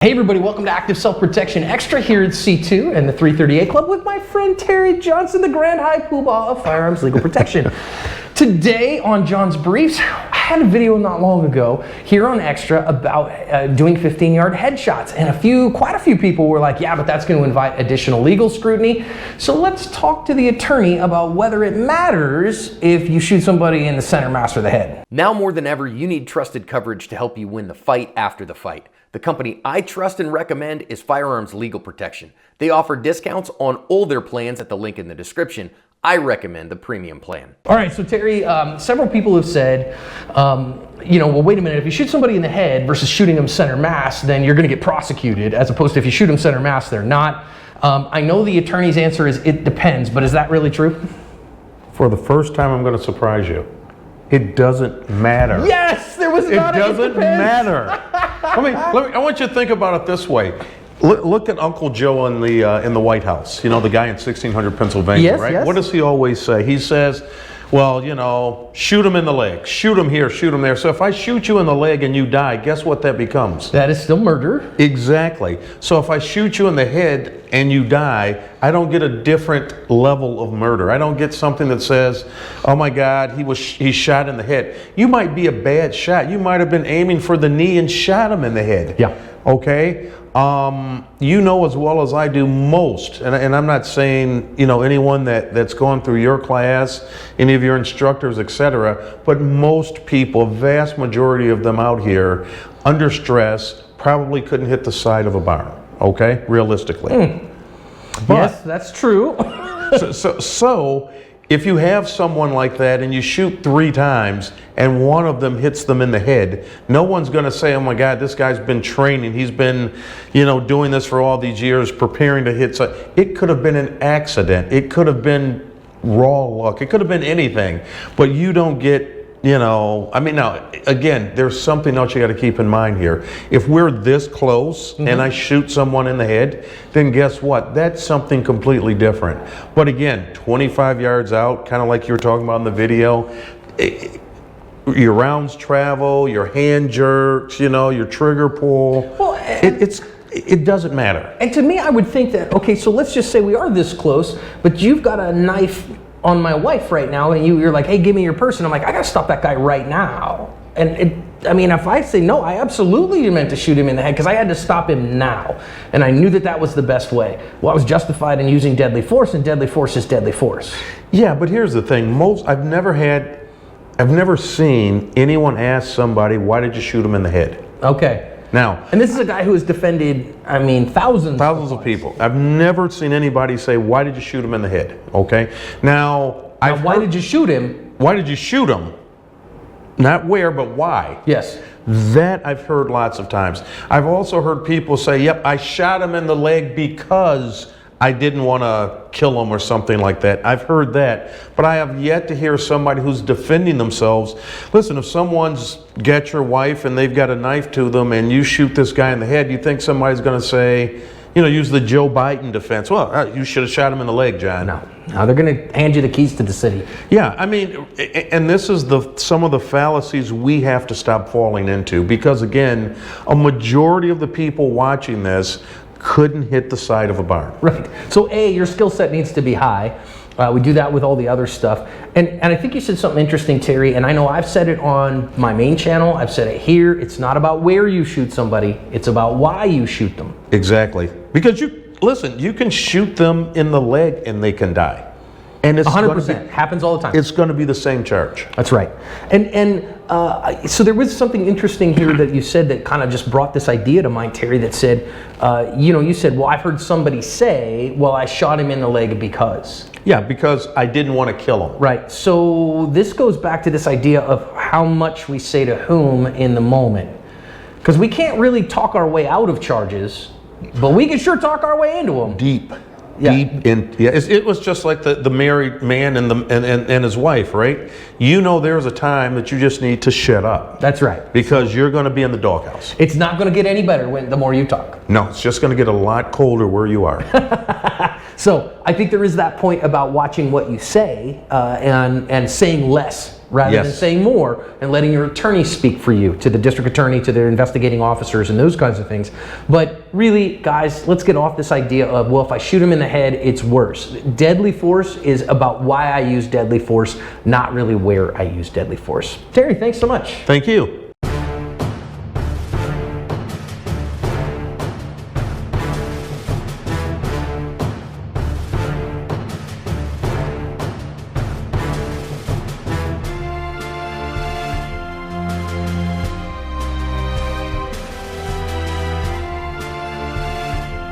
Hey everybody, welcome to Active Self-Protection Extra here at C2 and the 338 Club with my friend Terry Johnson, the Grand High Poobah of Firearms Legal Protection. Today on John's Briefs, I had a video not long ago here on Extra about doing 15-yard headshots, and quite a few people were like, yeah, but that's going to invite additional legal scrutiny. So let's talk to the attorney about whether it matters if you shoot somebody in the center mass or the head. Now more than ever, you need trusted coverage to help you win the fight after the fight. The company I trust and recommend is Firearms Legal Protection. They offer discounts on all their plans at the link in the description. I recommend the premium plan. All right, so Terry, several people have said, well, wait a minute, if you shoot somebody in the head versus shooting them center mass, then you're going to get prosecuted, as opposed to if you shoot them center mass, they're not. I know the attorney's answer is it depends, but is that really true? For the first time, I'm going to surprise you. It doesn't matter. Yes, there was not It doesn't matter. I want you to think about it this way. Look at Uncle Joe in the White House. You know, the guy in 1600 Pennsylvania, yes, right? Yes. What does he always say? He says, well, shoot him in the leg, shoot him here, shoot him there. So if I shoot you in the leg and you die, guess what that becomes? That is still murder. Exactly. So if I shoot you in the head and you die, I don't get a different level of murder. I don't get something that says, oh my God, he's shot in the head. You might be a bad shot. You might have been aiming for the knee and shot him in the head. Yeah. Okay? You know as well as I do most, and I'm not saying, anyone that's gone through your class, any of your instructors, etc., but most people, vast majority of them out here, under stress, probably couldn't hit the side of a barn, okay, realistically. Yes, that's true. So if you have someone like that and you shoot 3 times and one of them hits them in the head, no one's going to say, oh my God, this guy's been training. He's been, doing this for all these years, preparing to hit. So it could have been an accident. It could have been raw luck. It could have been anything. But you don't get, now, again, there's something else you got to keep in mind here. If we're this close and I shoot someone in the head, then guess what? That's something completely different. But again, 25 yards out, kind of like you were talking about in the video, your rounds travel, your hand jerks, your trigger pull. Well, it doesn't matter. And to me, I would think that, okay, so let's just say we are this close, but you've got a knife on my wife right now, and you're like, hey, give me your purse. And I'm like, I gotta stop that guy right now. And if I say no, I absolutely meant to shoot him in the head because I had to stop him now. And I knew that was the best way. Well, I was justified in using deadly force, and deadly force is deadly force. Yeah, but here's the thing. I've never seen anyone ask somebody, why did you shoot him in the head? Okay. Now, and this is a guy who has defended, thousands of people. I've never seen anybody say, why did you shoot him in the head? Okay. Now why did you shoot him? Why did you shoot him? Not where, but why. Yes. That I've heard lots of times. I've also heard people say, yep, I shot him in the leg because I didn't want to kill him or something like that. I've heard that, but I have yet to hear somebody who's defending themselves. Listen, if someone's got your wife and they've got a knife to them and you shoot this guy in the head, you think somebody's going to say, use the Joe Biden defense. Well, you should have shot him in the leg, John. No, they're going to hand you the keys to the city. Yeah, and this is some of the fallacies we have to stop falling into because, again, a majority of the people watching this couldn't hit the side of a barn. Right. So your skill set needs to be high. We do that with all the other stuff. And I think you said something interesting, Terry, and I know I've said it on my main channel, I've said it here, it's not about where you shoot somebody, it's about why you shoot them. Exactly. Because you can shoot them in the leg and they can die. And it's 100%. Happens all the time. It's going to be the same charge. That's right. So there was something interesting here that you said that kind of just brought this idea to mind, Terry, that said, you said, well, I've heard somebody say, well, I shot him in the leg because. Yeah, because I didn't want to kill him. Right. So this goes back to this idea of how much we say to whom in the moment. Because we can't really talk our way out of charges, but we can sure talk our way into them. Deep. Yeah. It was just like the married man and his wife, right? There's a time that you just need to shut up. That's right. Because you're going to be in the doghouse. It's not going to get any better the more you talk. No, it's just going to get a lot colder where you are. So I think there is that point about watching what you say and saying less rather than Yes. saying more and letting your attorney speak for you, to the district attorney, to their investigating officers, and those kinds of things. But really, guys, let's get off this idea of, well, if I shoot him in the head, it's worse. Deadly force is about why I use deadly force, not really where I use deadly force. Terry, thanks so much. Thank you.